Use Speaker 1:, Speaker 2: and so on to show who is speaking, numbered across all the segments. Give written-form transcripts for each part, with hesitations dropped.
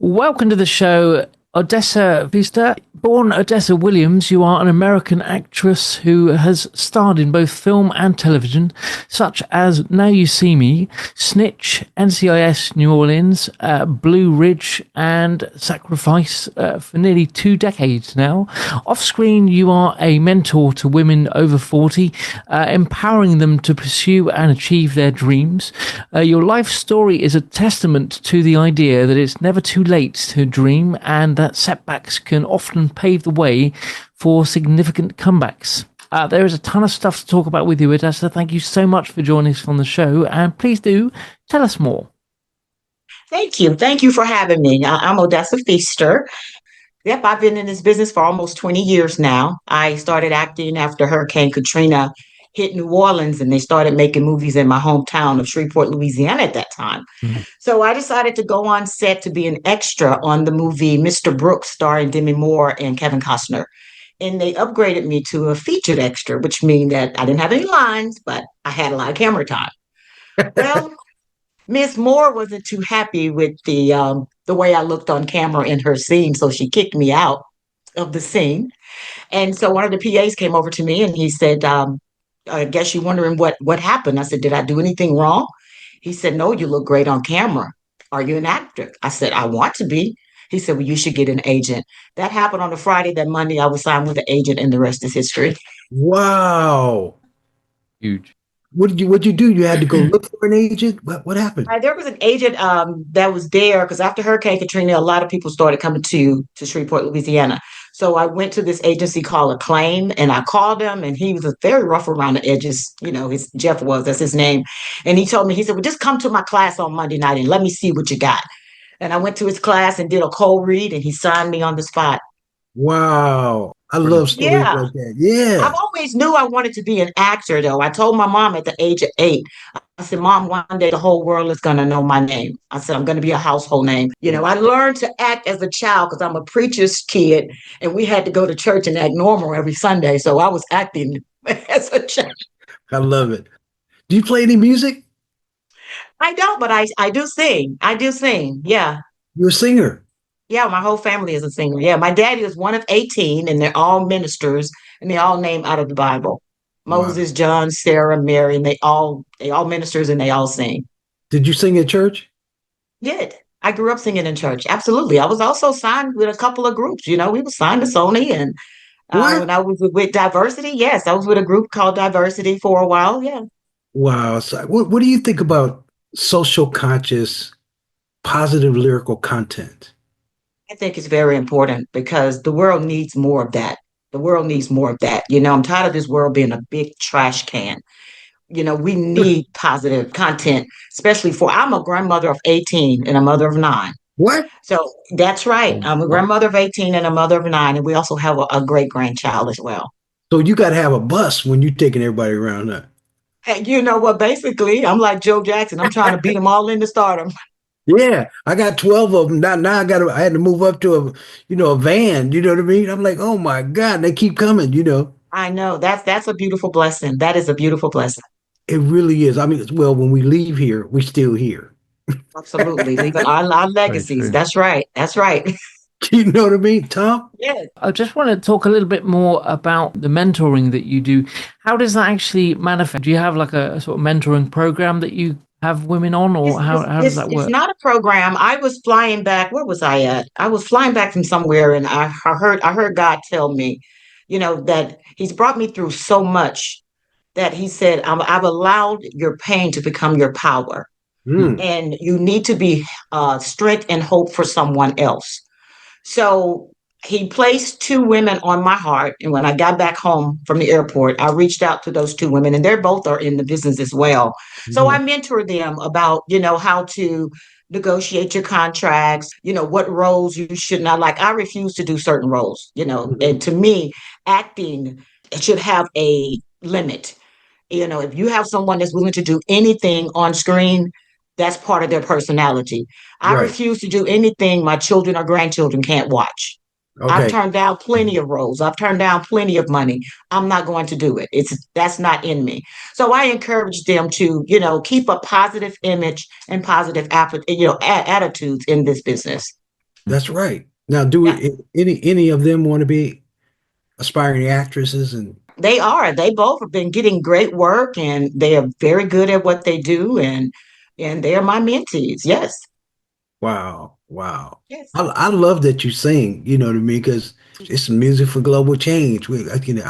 Speaker 1: Welcome to the show, Odessa Feaster. Born Odessa Williams, you are an American actress who has starred in both film and television, such as Now You See Me, Snitch, NCIS New Orleans, Blue Ridge, and Sacrifice for nearly 2 decades now. Off-screen, you are a mentor to women over 40, empowering them to pursue and achieve their dreams. Your life story is a testament to the idea that it's never too late to dream and that setbacks can often pave the way for significant comebacks. There is a ton of stuff to talk about with you, Odessa. Thank you so much for joining us on the show, and please do tell us more.
Speaker 2: Thank you. Thank you for having me. I'm Odessa Feaster. Yep, I've been in this business for almost 20 years now. I started acting after Hurricane Katrina hit New Orleans, and they started making movies in my hometown of Shreveport, Louisiana at that time. So I decided to go on set to be an extra on the movie Mr. Brooks, starring Demi Moore and Kevin Costner. And they upgraded me to a featured extra, which means that I didn't have any lines, but I had a lot of camera time. Well, Miss Moore wasn't too happy with the way I looked on camera in her scene, so she kicked me out of the scene. And so one of the PAs came over to me and he said, I guess you're wondering what happened. I said, did I do anything wrong? He said, no, you look great on camera. Are you an actor? I said, I want to be. He said, well, you should get an agent. That happened on a Friday. That Monday, I was signed with an agent, and the rest is history.
Speaker 3: Wow.
Speaker 1: Huge.
Speaker 3: What'd you do? You had to go look for an agent? What happened?
Speaker 2: There was an agent that was there because after Hurricane Katrina, a lot of people started coming to Shreveport, Louisiana. So I went to this agency called Acclaim, and I called him, and he was very rough around the edges. You know, that's his name. And he told me, he said, well, just come to my class on Monday night and let me see what you got. And I went to his class and did a cold read, and he signed me on the spot.
Speaker 3: Wow. I love stories like that. Yeah.
Speaker 2: I've always knew I wanted to be an actor, though. I told my mom at the age of 8, I said, Mom, one day the whole world is going to know my name. I said, I'm going to be a household name. You know, I learned to act as a child because I'm a preacher's kid, and we had to go to church and act normal every Sunday. So I was acting as a child.
Speaker 3: I love it. Do you play any music?
Speaker 2: I don't, but I do sing. I do sing. Yeah.
Speaker 3: You're a singer.
Speaker 2: Yeah, my whole family is a singer. Yeah, my daddy is one of 18, and they're all ministers, and they all named out of the Bible. Moses,
Speaker 3: Wow.
Speaker 2: John, Sarah, Mary, and they all ministers, and they all sing.
Speaker 3: Did you sing at church?
Speaker 2: Did. I grew up singing in church. Absolutely. I was also signed with a couple of groups. You know, we were signed to Sony, and when I was with Diversity, yes, I was with a group called Diversity for a while. Yeah.
Speaker 3: Wow. So what do you think about social conscious, positive lyrical content?
Speaker 2: I think it's very important because the world needs more of that. The world needs more of that. You know, I'm tired of this world being a big trash can. You know, we need positive content, especially I'm a grandmother of 18 and a mother of 9.
Speaker 3: What?
Speaker 2: So that's right. I'm a grandmother of 18 and a mother of 9. And we also have a great grandchild as well.
Speaker 3: So you got to have a bus when you're taking everybody around, huh?
Speaker 2: And you know what? Basically, I'm like Joe Jackson. I'm trying to beat them all into stardom.
Speaker 3: Yeah, I got 12 of them. Now I had to move up to a van, you know what I mean? I'm like, oh my God, they keep coming, you know.
Speaker 2: I know. That's a beautiful blessing. That is a beautiful blessing.
Speaker 3: It really is. I mean, well, when we leave here, we're still here.
Speaker 2: Absolutely. Leaving our legacies. That's right. That's right.
Speaker 3: You know what I mean, Tom?
Speaker 2: Yeah.
Speaker 1: I just want to talk a little bit more about the mentoring that you do. How does that actually manifest? Do you have like a sort of mentoring program that you have women on, or how does that work?
Speaker 2: It's not a program. I was flying back. Where was I at? I was flying back from somewhere, and I heard God tell me, you know, that He's brought me through so much that He said, I've allowed your pain to become your power, and you need to be strength and hope for someone else. So He placed 2 women on my heart. And when I got back home from the airport, I reached out to those 2 women, and they're both are in the business as well. So I mentored them about, you know, how to negotiate your contracts, you know, what roles you should not like. I refuse to do certain roles, you know, and to me, acting should have a limit. You know, if you have someone that's willing to do anything on screen, that's part of their personality. I refuse to do anything my children or grandchildren can't watch. Okay. I've turned down plenty of roles. I've turned down plenty of money. I'm not going to do it. That's not in me. So I encourage them to, you know, keep a positive image and positive, attitudes in this business.
Speaker 3: That's right. Now, do
Speaker 2: Yeah,
Speaker 3: any of them want to be aspiring actresses? And
Speaker 2: they are. They both have been getting great work, and they are very good at what they do, and they are my mentees. Yes,
Speaker 3: wow, wow.
Speaker 2: yes.
Speaker 3: I love that you sing, you know what I mean? Because it's music for global change. I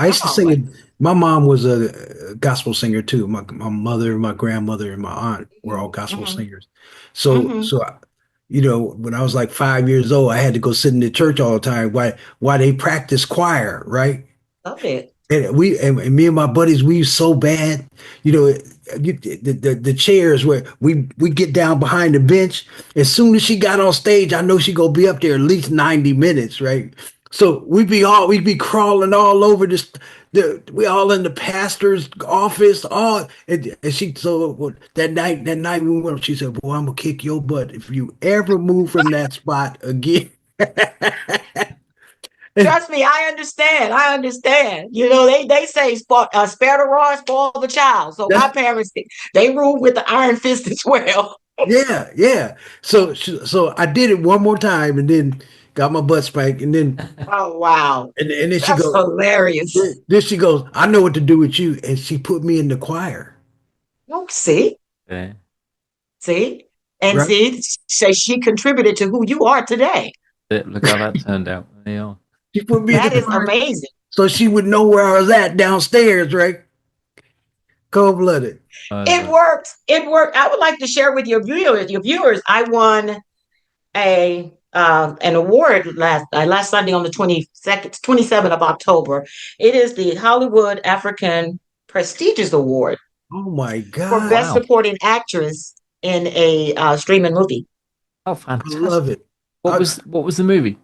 Speaker 3: used to
Speaker 2: Oh,
Speaker 3: sing it. My mom was a gospel singer too. My mother, my grandmother, and my aunt were all gospel
Speaker 2: hmm
Speaker 3: singers. So,
Speaker 2: hmm
Speaker 3: when I was like 5 years old, I had to go sit in the church all the time while they practice choir, right?
Speaker 2: love it.
Speaker 3: And me and my buddies, we was so bad, you know, the chairs where we get down behind the bench. As soon as she got on stage, I know she gonna be up there at least 90 minutes, right? So we'd be crawling all over we all in the pastor's office, and she so that night we went, she said, "Boy, I'm gonna kick your butt if you ever move from that spot again."
Speaker 2: Trust me, I understand. I understand. You know, they say spare the rod, spoil the child. So my
Speaker 3: That's
Speaker 2: parents, they ruled with the iron fist as well.
Speaker 3: Yeah, yeah. So I did it one more time and then got my butt spanked and then
Speaker 2: Oh wow,
Speaker 3: and then she
Speaker 2: that's
Speaker 3: goes,
Speaker 2: hilarious.
Speaker 3: then she goes, I know what to do with you, and she put me in the choir.
Speaker 2: Oh, see,
Speaker 1: Yeah.
Speaker 2: see, and
Speaker 3: Right?
Speaker 2: see, say she contributed to who you are today.
Speaker 1: Look how that turned out. There you are.
Speaker 3: She put me in
Speaker 2: That
Speaker 3: the
Speaker 2: is
Speaker 3: choir
Speaker 2: amazing.
Speaker 3: so she would know where I was at downstairs, right? Cold blooded.
Speaker 1: I
Speaker 2: It
Speaker 1: know.
Speaker 2: worked. It worked. I would like to share with your viewers. Your viewers, I won a an award last Sunday on the 22nd, 27th of October. It is the Hollywood African Prestigious Award
Speaker 3: Oh my
Speaker 2: for
Speaker 3: God.
Speaker 2: Best
Speaker 1: Wow.
Speaker 2: Supporting Actress in a streaming movie.
Speaker 1: Oh,
Speaker 3: I love
Speaker 1: fantastic.
Speaker 3: it. I,
Speaker 1: What was the movie?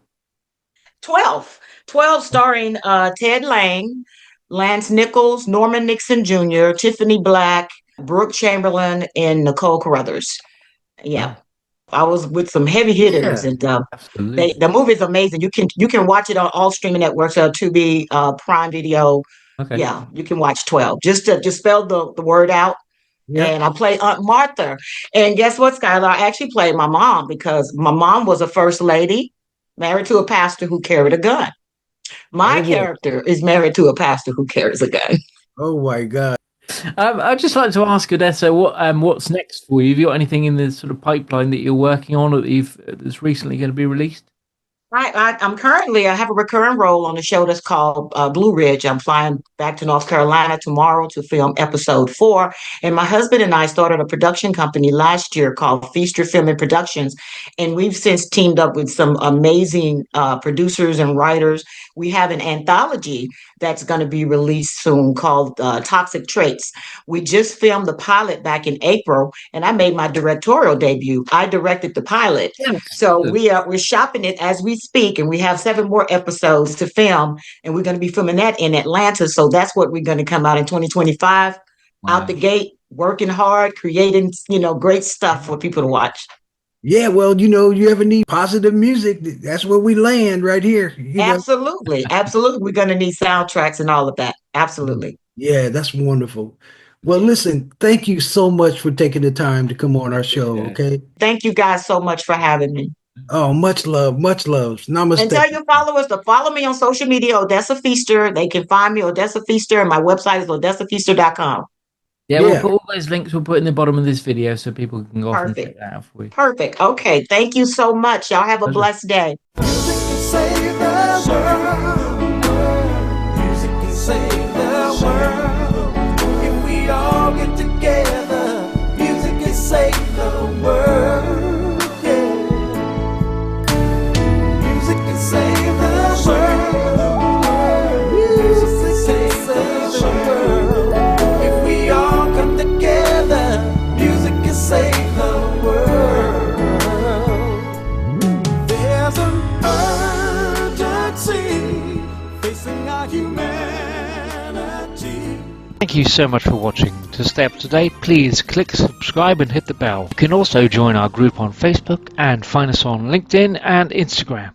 Speaker 2: 12, 12 starring Ted Lang, Lance Nichols, Norman Nixon Jr., Tiffany Black, Brooke Chamberlain, and Nicole Carruthers. Yeah,
Speaker 1: Wow.
Speaker 2: I was with some heavy hitters,
Speaker 3: yeah.
Speaker 2: and
Speaker 1: Absolutely.
Speaker 2: the movie is amazing. You can watch it on all streaming networks, Tubi, Prime Video.
Speaker 1: Okay.
Speaker 2: Yeah, you can watch 12. Just spell the word out.
Speaker 3: Yeah.
Speaker 2: And I play Aunt Martha. And guess what, Skylar? I actually played my mom because my mom was a first lady, married to a pastor who carried a gun. My
Speaker 3: Oh boy.
Speaker 2: character is married to a pastor who carries a gun.
Speaker 3: Oh my God.
Speaker 1: I'd just like to ask Odessa, what's next for you? Have you got anything in the sort of pipeline that you're working on or that's recently going to be released?
Speaker 2: I have a recurring role on a show that's called Blue Ridge. I'm flying back to North Carolina tomorrow to film episode 4. And my husband and I started a production company last year called Feaster Film and Productions. And we've since teamed up with some amazing producers and writers. We have an anthology that's going to be released soon called Toxic Traits. We just filmed the pilot back in April, and I made my directorial debut. I directed the pilot. So
Speaker 1: Excellent.
Speaker 2: we're shopping it as we speak, and we have 7 more episodes to film, and we're going to be filming that in Atlanta. So that's what we're going to come out in 2025, out
Speaker 1: Wow.
Speaker 2: the gate, working hard, creating great stuff for people to watch.
Speaker 3: Yeah, well, you ever need positive music, that's where we land right here,
Speaker 2: Absolutely, absolutely. We're going to need soundtracks and all of that. Absolutely.
Speaker 3: Yeah, that's wonderful. Well, listen, thank you so much for taking the time to come on our show,
Speaker 1: Yeah.
Speaker 3: okay?
Speaker 2: Thank you guys so much for having me.
Speaker 3: Oh, much love, much love.
Speaker 2: And
Speaker 3: Namaste.
Speaker 2: tell your followers to follow me on social media, Odessa Feaster. They can find me, Odessa Feaster, and my website is odessafeaster.com.
Speaker 1: Yeah, we'll
Speaker 3: Yeah.
Speaker 1: put all those links we'll put in the bottom of this video so people can go off and check
Speaker 2: Perfect.
Speaker 1: that out for you.
Speaker 2: Perfect. Okay. Thank you so much. Y'all have a
Speaker 1: Pleasure.
Speaker 2: blessed day.
Speaker 4: Music can save the world. Music can save the world. If we all get together, music can save the world. Yeah. Music can save the world. Music can save the world. If we all come together, music can save the world. There's an urgency facing our humanity.
Speaker 1: Thank you so much for watching. To stay up to date, please click subscribe and hit the bell. You can also join our group on Facebook and find us on LinkedIn and Instagram.